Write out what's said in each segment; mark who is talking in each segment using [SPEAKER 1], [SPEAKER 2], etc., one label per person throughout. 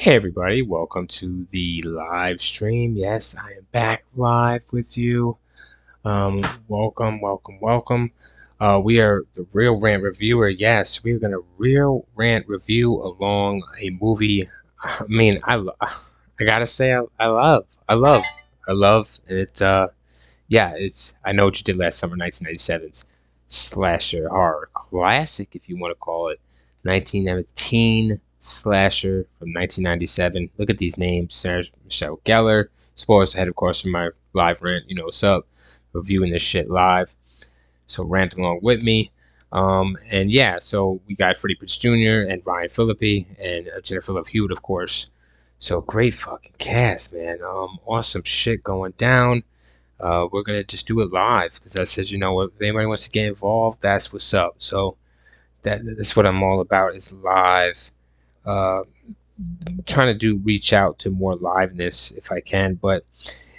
[SPEAKER 1] Hey everybody, welcome to the live stream. Yes, I am back live with you. Welcome. We are the Real Rant Reviewer. Yes, we are gonna real rant review along a movie. I gotta say, I love it. Yeah, it's. I know what you did last summer, 1997's slasher horror classic, if you want to call it. 1917 slasher from 1997. Look at these names: Sarah Michelle Gellar. Spoilers ahead, of course, from my live rant. You know what's up? Reviewing this shit live. So rant along with me. And yeah, so we got Freddie Prinze Jr. and Ryan Phillippe and Jennifer Love Hewitt, of course. So great fucking cast, man. Awesome shit going down. We're gonna just do it live because I said, if anybody wants to get involved, that's what's up. So that's what I'm all about is live. Uh, Trying to reach out to more liveness if I can, but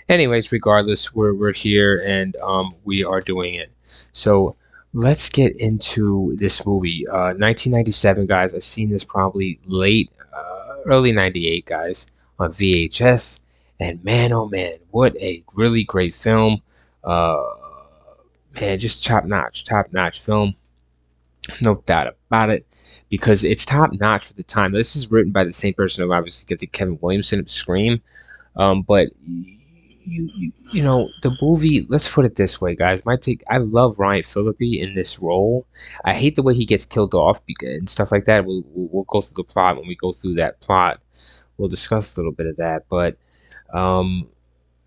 [SPEAKER 1] anyways, regardless, we're here and we are doing it. So let's get into this movie. 1997, guys. I've seen this probably early '98, guys, on VHS. And man, oh man, what a really great film. Uh, Man, just top notch film. No doubt about it. Because it's top notch for the time. This is written by the same person who obviously did the Kevin Williamson of Scream. But the movie. Let's put it this way, guys. My take. I love Ryan Phillippe in this role. I hate the way he gets killed off and stuff like that. We'll go through the plot when we go through that plot. We'll discuss a little bit of that. But um,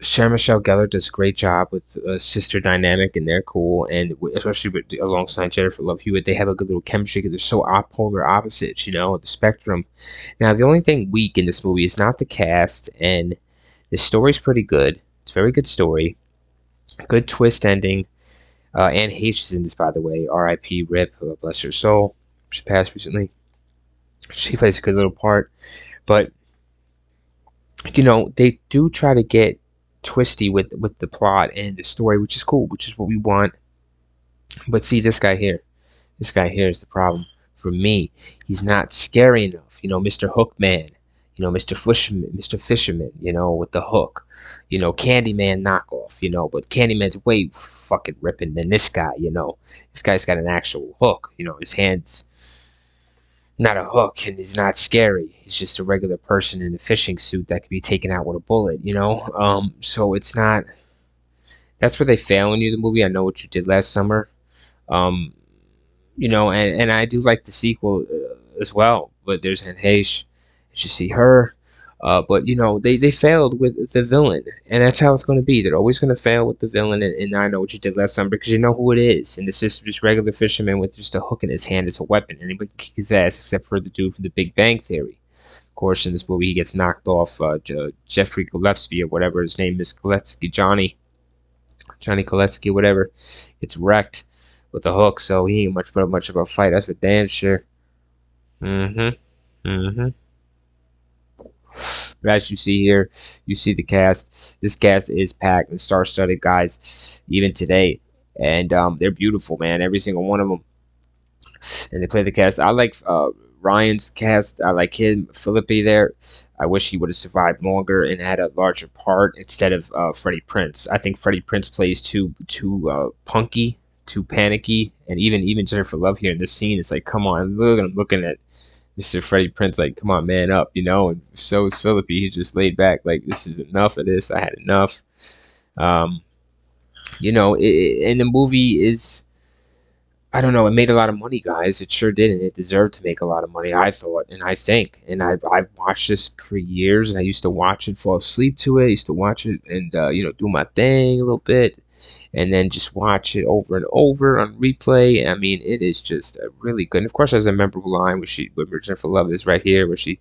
[SPEAKER 1] Sarah Michelle Gellar does a great job with sister dynamic, and they're cool. And especially alongside Jennifer Love Hewitt, they have a good little chemistry because they're so polar opposites, the spectrum. Now, the only thing weak in this movie is not the cast, and the story's pretty good. It's a very good story. Good twist ending. Anne Heche is in this, by the way. R.I.P. Rip. Bless her soul. She passed recently. She plays a good little part. But, they do try to get twisty with the plot and the story, which is cool, which is what we want. But see, this guy here is the problem for me. He's not scary enough. Mr. Hookman, Mr. Fisherman, with the hook, Candyman knockoff, but Candyman's way fucking ripping than this guy. This guy's got an actual hook, his hand's not a hook and he's not scary. He's just a regular person in a fishing suit that can be taken out with a bullet. So it's not. That's where they fail in you, the movie. I know what you did last summer. Um, and I do like the sequel as well. But there's Anne Heche. You see her. But they failed with the villain, and that's how it's going to be. They're always going to fail with the villain, and I know what you did last summer because you know who it is, and it's just regular fisherman with just a hook in his hand as a weapon, and he would kick his ass except for the dude from The Big Bang Theory. Of course, in this movie, he gets knocked off. Jeffrey Gillespie or whatever his name is, Johnny Koletsky, whatever, gets wrecked with a hook, so he ain't much of a fight. That's for damn sure. Mm-hmm. Mm-hmm. But as you see here, you see the cast. This cast is packed and star-studded, guys, even today. And they're beautiful, man. Every single one of them. And they play the cast. I like Ryan's cast. I like him, Phillippe there. I wish he would have survived longer and had a larger part instead of Freddie Prinze. I think Freddie Prinze plays too punky, too panicky, and even Jennifer Love here in this scene. It's like, come on, look, I'm looking at Mr. Freddie Prinze, like, come on, man up, and so is Phillippe. He's just laid back, like, this is enough of this. I had enough. Um, and the movie is, I don't know, it made a lot of money, guys. It sure did, and it deserved to make a lot of money, I thought, and I think. And I've watched this for years, and I used to watch it, fall asleep to it. I used to watch it and, do my thing a little bit, and then just watch it over and over on replay. I mean, it is just really good. And of course, there's a memorable line where Jennifer Love is right here, where she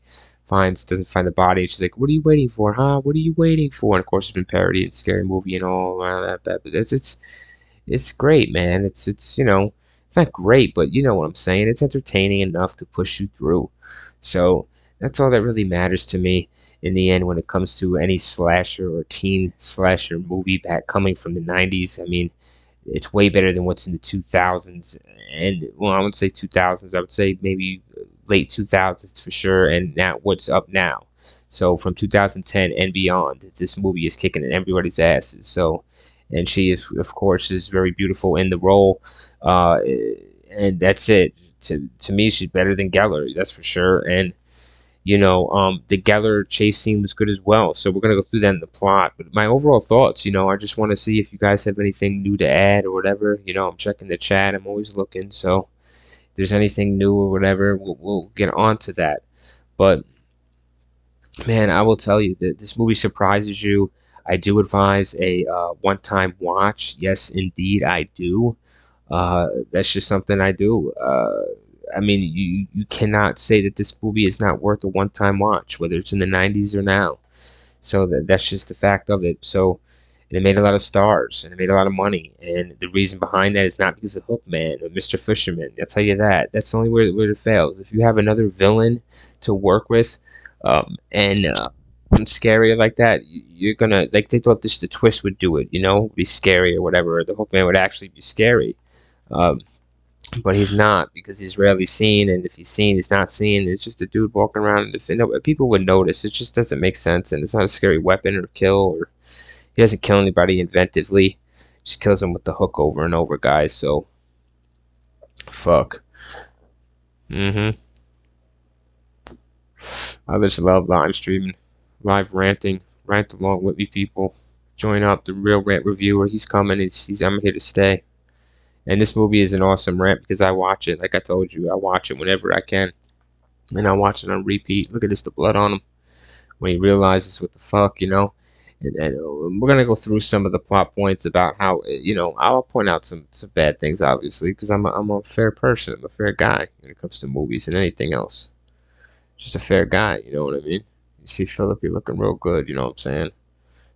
[SPEAKER 1] doesn't find the body, and she's like, "What are you waiting for, huh? What are you waiting for?" And of course, it's been parodied in Scary Movie and all that. But it's great, man. It's not great, but you know what I'm saying. It's entertaining enough to push you through. So that's all that really matters to me in the end when it comes to any slasher or teen slasher movie back coming from the 90s. I mean, it's way better than what's in the 2000s. And, well, I wouldn't say 2000s. I would say maybe late 2000s for sure. And now what's up now. So from 2010 and beyond, this movie is kicking everybody's asses. So, and she is, of course, is very beautiful in the role. Uh, and that's it. To me, she's better than Geller, that's for sure. And the Geller chase scene was good as well. So we're gonna go through that in the plot. But my overall thoughts, I just want to see if you guys have anything new to add or whatever. I'm checking the chat. I'm always looking. So if there's anything new or whatever, we'll get on to that. But man, I will tell you that this movie surprises you. I do advise a one-time watch. Yes, indeed, I do. That's just something I do. I mean, you cannot say that this movie is not worth a one-time watch, whether it's in the 90s or now. So that's just the fact of it. So and it made a lot of stars and it made a lot of money. And the reason behind that is not because of Hookman or Mr. Fisherman. I'll tell you that. That's the only where it fails. If you have another villain to work with, and scarier like that, you're gonna like they thought this the twist would do it, be scary or whatever. Or the Hookman would actually be scary. Um, but he's not because he's rarely seen, and if he's seen, he's not seen. It's just a dude walking around, and people would notice. It just doesn't make sense, and it's not a scary weapon or kill, or he doesn't kill anybody inventively. Just kills them with the hook over and over, guys. So fuck. Mm-hmm. I just love live streaming, live ranting, rant along with me, people. Join up, the real rant reviewer. He's coming. I'm here to stay. And this movie is an awesome rant because I watch it. Like I told you, I watch it whenever I can, and I watch it on repeat. Look at this, the blood on him when he realizes what the fuck, And we're gonna go through some of the plot points about how, I'll point out some bad things, obviously, because I'm a fair person. I'm a fair guy when it comes to movies and anything else. Just a fair guy, you know what I mean? You see Philippi looking real good, you know what I'm saying?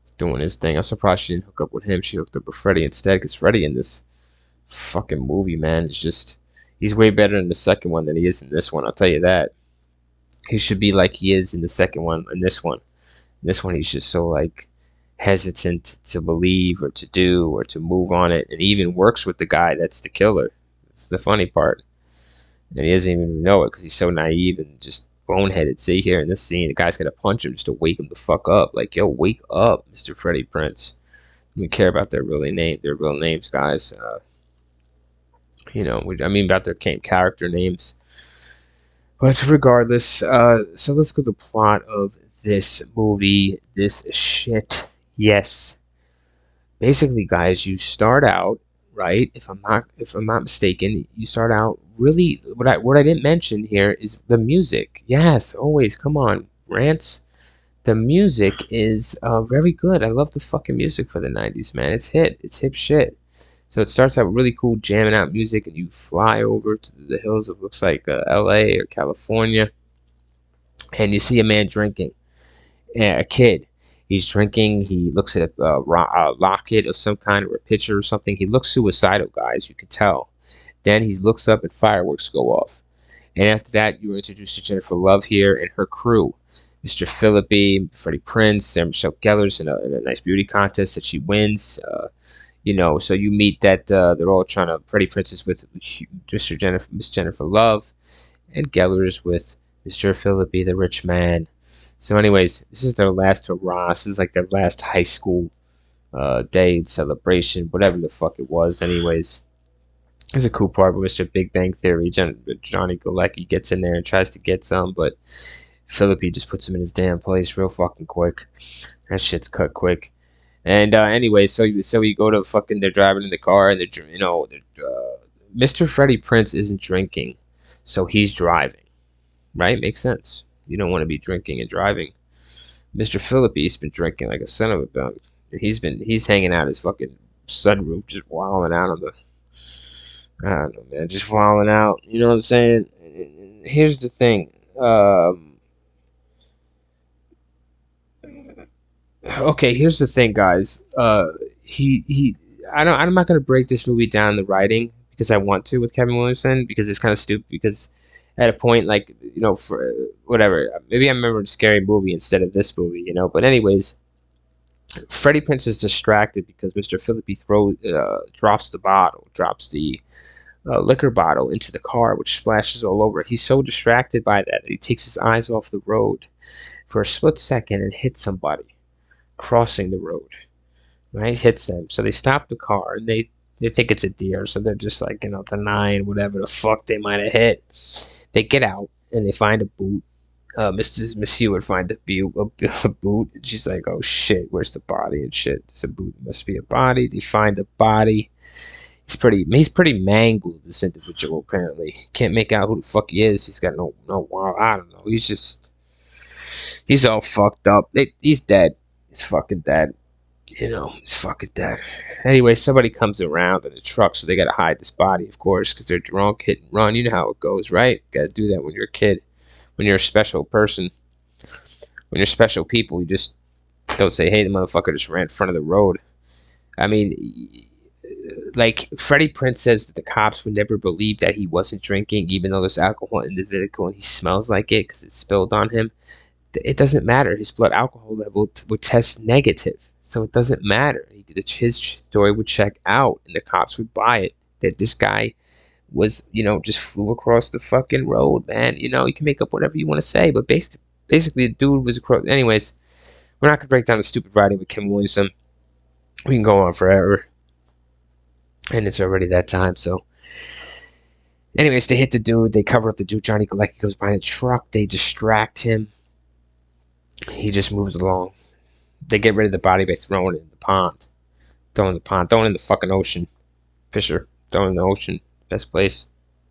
[SPEAKER 1] He's doing his thing. I'm surprised she didn't hook up with him. She hooked up with Freddy instead, because Freddy in this fucking movie, man, is just he's way better in the second one than he is in this one. I'll tell you that. He should be like he is in the second one. In this one, he's just so like hesitant to believe or to do or to move on it, and he even works with the guy that's the killer. That's the funny part, and he doesn't even know it because he's so naive and just boneheaded. See here in this scene, the guy's gonna punch him just to wake him the fuck up. Like, yo, wake up, Mr. Freddie Prince. We care about their real names, guys. I mean about their character names. But regardless, so let's go to the plot of this movie, this shit. Yes, basically, guys, you start out right. If I'm not mistaken, you start out really. What I didn't mention here is the music. Yes, always come on, rants. The music is very good. I love the fucking music for the 90s, man. It's hip shit. So it starts out with really cool jamming out music, and you fly over to the hills of looks like L.A. or California, and you see a man drinking. Yeah, a kid. He's drinking. He looks at a locket of some kind or a picture or something. He looks suicidal, guys. You can tell. Then he looks up and fireworks go off. And after that, you were introduced to Jennifer Love here and her crew. Mr. Philippi, Freddie Prinze, Sarah Michelle Gellar's in a nice beauty contest that she wins. So you meet that they're all trying to. Freddie Prinze is with Miss Jennifer Love, and Gellar's with Mr. Philippi, the rich man. So, anyways, this is their last hurrah. This is like their last high school day celebration, whatever the fuck it was. Anyways, there's a cool part where Mr. Big Bang Theory, Johnny Galecki gets in there and tries to get some, but Philippi just puts him in his damn place real fucking quick. That shit's cut quick. And anyway, so you go to fucking. They're driving in the car, and Mr. Freddie Prinze isn't drinking, so he's driving. Right? Makes sense. You don't want to be drinking and driving. Mr. Philippi's been drinking like a son of a gun. He's hanging out his fucking sunroof, just wilding out on the. I don't know, man, just wilding out. You know what I'm saying? Here's the thing. Okay, here's the thing, guys. I'm not gonna break this movie down the writing because I want to with Kevin Williamson because it's kind of stupid. Because at a point, like for whatever, maybe I remember a scary movie instead of this movie, But anyways, Freddie Prinze is distracted because Mr. Philippi drops the bottle, drops the a liquor bottle into the car, which splashes all over. He's so distracted by that he takes his eyes off the road for a split second and hits somebody crossing the road. Right, hits them. So they stop the car and they think it's a deer, so they're just like denying whatever the fuck they might have hit. They get out and they find a boot. Monsieur would find a boot, and she's like, "Oh shit, where's the body and shit? It's a boot. It must be a body." They find the body. He's pretty mangled. This individual apparently can't make out who the fuck he is. He's got no I don't know. He's all fucked up. He's dead. He's fucking dead. He's fucking dead. Anyway, somebody comes around in a truck, so they gotta hide this body, of course, because they're drunk, hit and run. You know how it goes, right? Gotta do that when you're a kid. When you're a special person, when you're special people, you just don't say, "Hey, the motherfucker just ran in front of the road." I mean, like Freddie Prinze says that the cops would never believe that he wasn't drinking, even though there's alcohol in the vehicle and he smells like it because it spilled on him. It doesn't matter. His blood alcohol level would test negative, so it doesn't matter. His story would check out, and the cops would buy it. That this guy was, just flew across the fucking road, man. You can make up whatever you want to say, but basically, the dude was across. Anyways, we're not gonna break down the stupid writing with Kim Williamson. We can go on forever, and it's already that time. So, anyways, they hit the dude. They cover up the dude. Johnny Galecki goes behind a truck. They distract him. He just moves along. They get rid of the body by throwing it in the pond. Throwing it in the fucking ocean. Fisher. Throwing it in the ocean. Best place.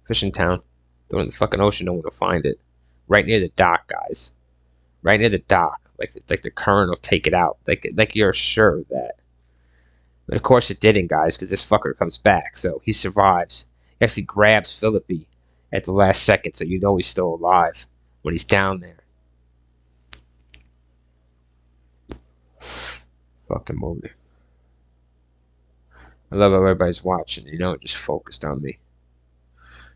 [SPEAKER 1] Fishing town. Throwing it in the fucking ocean. No one will find it. Right near the dock, guys. Right near the dock. Like the current will take it out. Like you're sure of that. But of course it didn't, guys, because this fucker comes back. So he survives. He actually grabs Philippi at the last second, so you know he's still alive when he's down there. Fucking movie. I love how everybody's watching, just focused on me.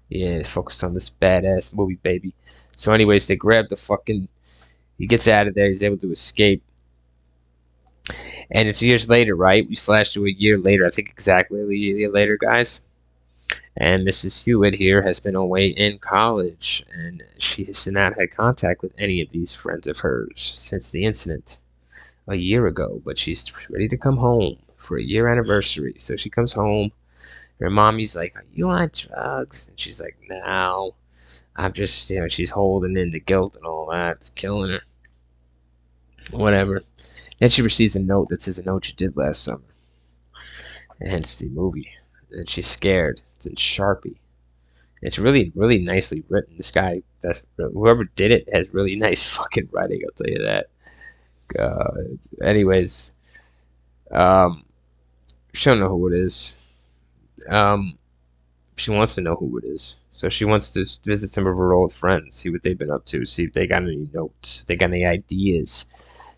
[SPEAKER 1] Yeah, focused on this badass movie, baby. So anyways, they grab the fucking... He gets out of there, he's able to escape. And it's years later, right? We flash to a year later, I think exactly a year later, guys. And Mrs. Hewitt here has been away in college, and she has not had contact with any of these friends of hers since the incident a year ago, but she's ready to come home for a year anniversary. So she comes home. Her mommy's like, "Are you on drugs?" And she's like, "No, I'm just," she's holding in the guilt and all that. It's killing her. Whatever. Then she receives a note that says a note you did last summer. And hence the movie. And she's scared. It's in Sharpie. It's really, really nicely written. This guy, whoever did it, has really nice fucking writing. I'll tell you that. Anyways, she don't know who it is. She wants to know who it is, so she wants to visit some of her old friends, see what they've been up to, see if they got any notes, if they got any ideas.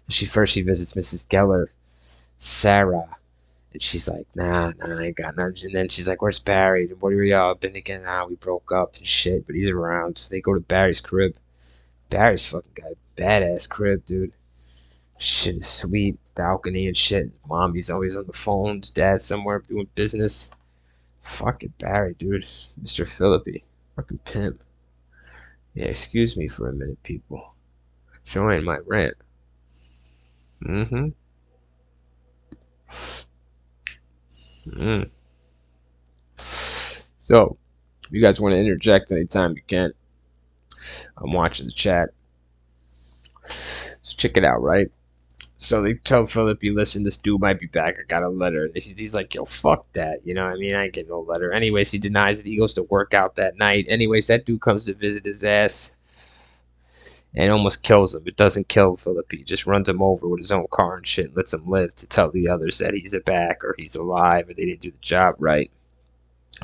[SPEAKER 1] She visits Mrs. Geller, Sarah, and she's like, nah, I ain't got none. And then she's like, "Where's Barry? What are y'all been again? We broke up and shit, but he's around." So they go to Barry's crib. Barry's fucking got a badass crib, dude. Shit is sweet, balcony and shit. Mommy's always on the phone. Dad's somewhere doing business. Fucking Barry, dude. Mr. Philippi. Fucking pimp. Yeah, excuse me for a minute, people. Join my rant. Mm-hmm. So, if you guys want to interject anytime you can, I'm watching the chat. So check it out, right? So they tell Philippi, "Listen, this dude might be back. I got a letter." He's like, "Yo, fuck that. You know what I mean? I ain't getting no letter." Anyways, he denies it. He goes to work out that night. Anyways, that dude comes to visit his ass and almost kills him. It doesn't kill Philippi. It just runs him over with his own car and shit and lets him live to tell the others that he's back or he's alive or they didn't do the job right.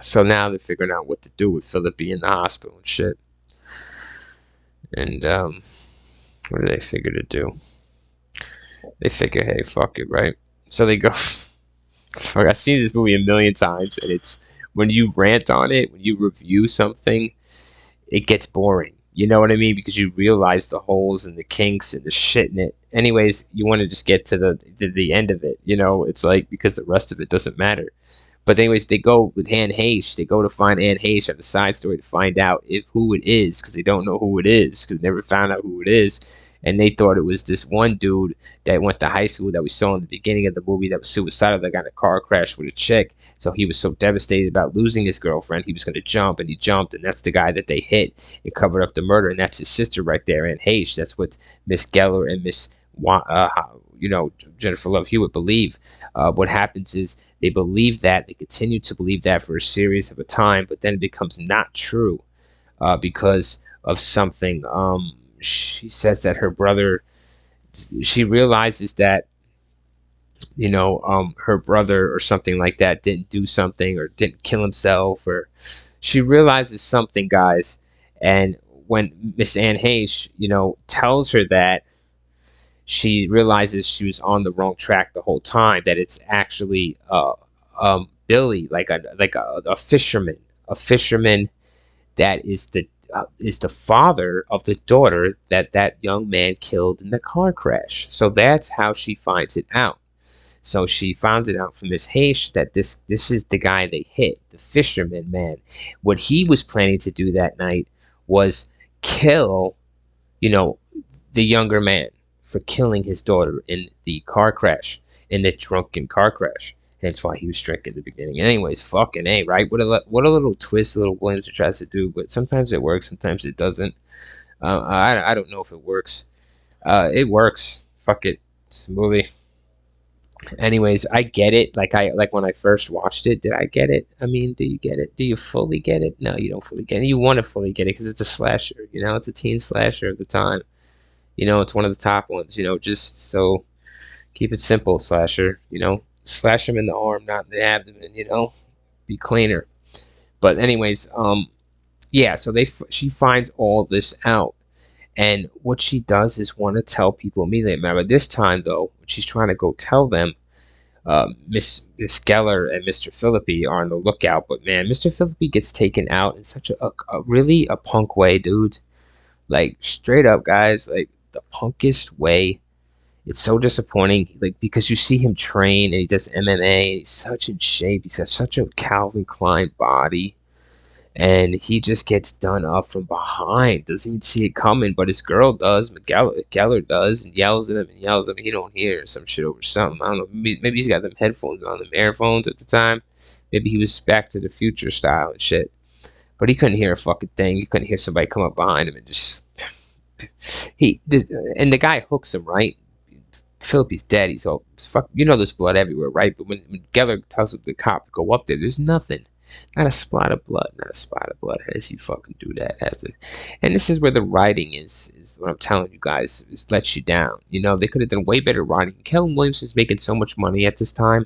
[SPEAKER 1] So now they're figuring out what to do with Philippi in the hospital and shit. And, what do they figure to do? They figure, hey, fuck it, right? So they go. Fuck, I've seen this movie a million times, and it's when you rant on it, when you review something, it gets boring. You know what I mean? Because you realize the holes and the kinks and the shit in it. Anyways, you want to just get to the end of it. It's like because the rest of it doesn't matter. But anyways, they go with Anne Heche. They go to find Anne Heche at the side story to find out if who it is, because they don't know who it is, because they never found out who it is. And they thought it was this one dude that went to high school that we saw in the beginning of the movie that was suicidal, that got in a car crash with a chick. So he was so devastated about losing his girlfriend, he was going to jump, and he jumped, and that's the guy that they hit and covered up the murder, and that's his sister right there, Anne Heche. That's what Miss Geller and Miss Jennifer Love Hewitt believe. What happens is they believe that, they continue to believe that for a series of a time, but then it becomes not true because of something. She says that her brother, she realizes that, her brother or something like that didn't do something or didn't kill himself, or she realizes something, guys. And when Miss Anne Heche, tells her that, she realizes she was on the wrong track the whole time. That it's actually Billy, like a fisherman, that is the father of the daughter that young man killed in the car crash. So that's how she finds it out. So she found it out from Miss Heche that this is the guy they hit, the fisherman man. What he was planning to do that night was kill, you know, the younger man for killing his daughter in the car crash, in the drunken car crash. That's why he was drinking at the beginning. Anyways, fucking A, right? What a little twist little Williams tries to do, but sometimes it works, sometimes it doesn't. I don't know if it works. It works. Fuck it. It's a movie. Anyways, I get it. Like when I first watched it, did I get it? I mean, do you get it? Do you fully get it? No, you don't fully get it. You want to fully get it because it's a slasher. It's a teen slasher of the time. It's one of the top ones. Just so keep it simple, slasher. Slash him in the arm, not in the abdomen. Be cleaner. But anyways, yeah. So she finds all this out, and what she does is want to tell people immediately. Remember, this time though, when she's trying to go tell them, Miss Geller and Mr. Philippi are on the lookout. But man, Mr. Philippi gets taken out in such a really a punk way, dude. Like straight up, guys, like the punkest way. It's so disappointing, like because you see him train and he does MMA. He's such in shape. He's got such a Calvin Klein body, and he just gets done up from behind. Doesn't even see it coming, but his girl does. Geller does, and yells at him and yells at him. He don't hear some shit over something. I don't know. Maybe he's got them headphones on, them earphones at the time. Maybe he was Back to the Future style and shit. But he couldn't hear a fucking thing. He couldn't hear somebody come up behind him and just and the guy hooks him, right. Philippi's dead. He's all fuck. There's blood everywhere, right? But when Geller tells the cop to go up there, there's nothing. Not a spot of blood. Not a spot of blood. How does he fucking do that? And this is where the writing is what I'm telling you guys, is lets you down. They could have done way better writing. Kellen Williams is making so much money at this time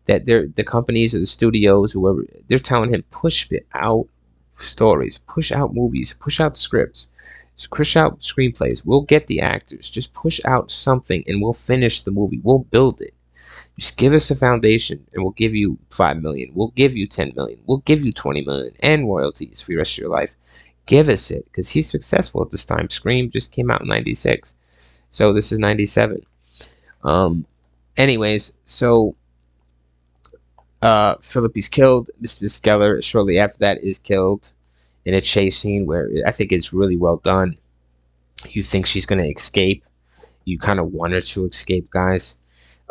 [SPEAKER 1] that the companies or the studios, whoever, they're telling him, push out stories, push out movies, push out scripts. Push out screenplays. We'll get the actors. Just push out something and we'll finish the movie. We'll build it. Just give us a foundation and we'll give you $5 million. We'll give you $10 million. We'll give you $20 million and royalties for the rest of your life. Give us it, because he's successful at this time. Scream just came out in '96, so this is '97. Anyways, so Philippi's killed. Miss Geller shortly after that is killed in a chase scene where I think it's really well done. You think she's going to escape. You kind of want her to escape, guys.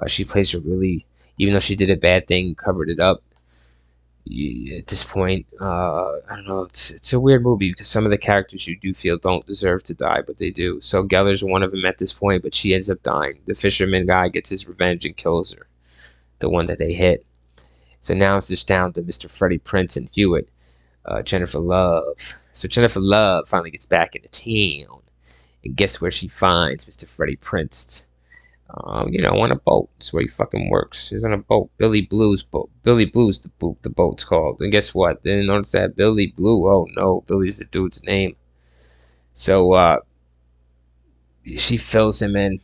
[SPEAKER 1] She plays a really, even though she did a bad thing, covered it up. At this point, I don't know, it's a weird movie because some of the characters you do feel don't deserve to die, but they do. So Geller's one of them at this point, but she ends up dying. The fisherman guy gets his revenge and kills her, the one that they hit. So now it's just down to Mr. Freddie Prinze and Hewitt. Jennifer Love. So Jennifer Love finally gets back into town, and guess where she finds Mr. Freddie Prinze? On a boat. That's where he fucking works. He's on a boat. Billy Blue's boat. Billy Blue's the boat's called. And guess what? They didn't notice that Billy Blue. Oh no, Billy's the dude's name. So she fills him in.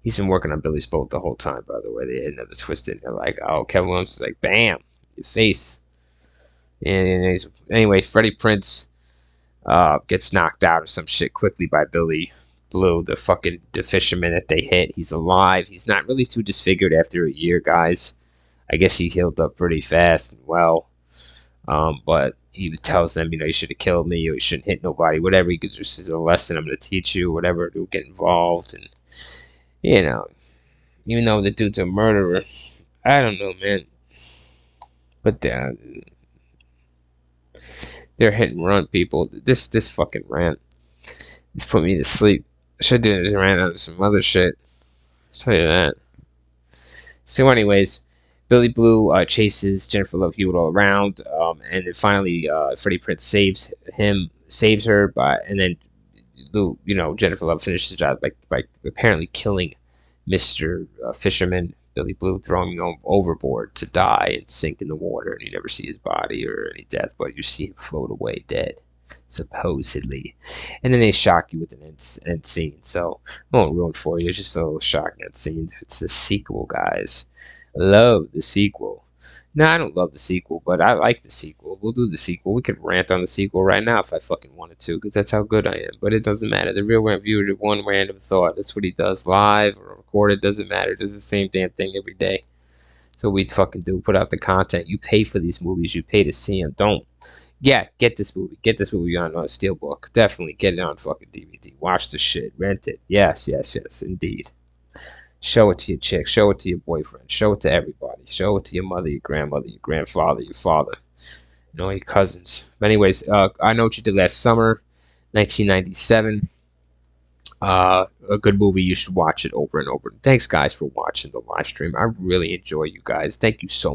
[SPEAKER 1] He's been working on Billy's boat the whole time, by the way. They had another twist in. They're like, oh, Kevin Williams is like, bam, your face. And anyway, Freddie Prinze gets knocked out or some shit quickly by Billy Blue, the fisherman that they hit. He's alive. He's not really too disfigured after a year, guys. I guess he healed up pretty fast and well. But he tells them, you should have killed me, or you shouldn't hit nobody, whatever. He goes, this is a lesson I'm going to teach you, whatever. Don't get involved, and you know, even though the dude's a murderer, I don't know, man. But they're hit and run people. This fucking rant, it's put me to sleep. I should do this rant on some other shit. I'll tell you that. So, anyways, Billy Blue chases Jennifer Love Hewitt all around, and then finally, Freddie Prinze saves her, and then Jennifer Love finishes the job by apparently killing Mr. Fisherman, Billy Blue, throwing him overboard to die and sink in the water, and you never see his body or any death, but you see him float away dead, supposedly. And then they shock you with an end scene, so I won't ruin for you. It's just a little shocking end scene. It's the sequel, guys. Love the sequel. No, I don't love the sequel, but I like the sequel. We'll do the sequel. We could rant on the sequel right now if I fucking wanted to, because that's how good I am. But it doesn't matter. The real rant viewer did one random thought. That's what he does live or recorded. Doesn't matter. He does the same damn thing every day. So we fucking do. Put out the content. You pay for these movies. You pay to see them. Don't. Yeah, get this movie. Get this movie on Steelbook. Definitely get it on fucking DVD. Watch the shit. Rent it. Yes, yes, yes, indeed. Show it to your chick. Show it to your boyfriend. Show it to everybody. Show it to your mother, your grandmother, your grandfather, your father, your cousins. But anyways, I Know What You Did Last Summer, 1997. A good movie. You should watch it over and over. Thanks, guys, for watching the live stream. I really enjoy you guys. Thank you so much.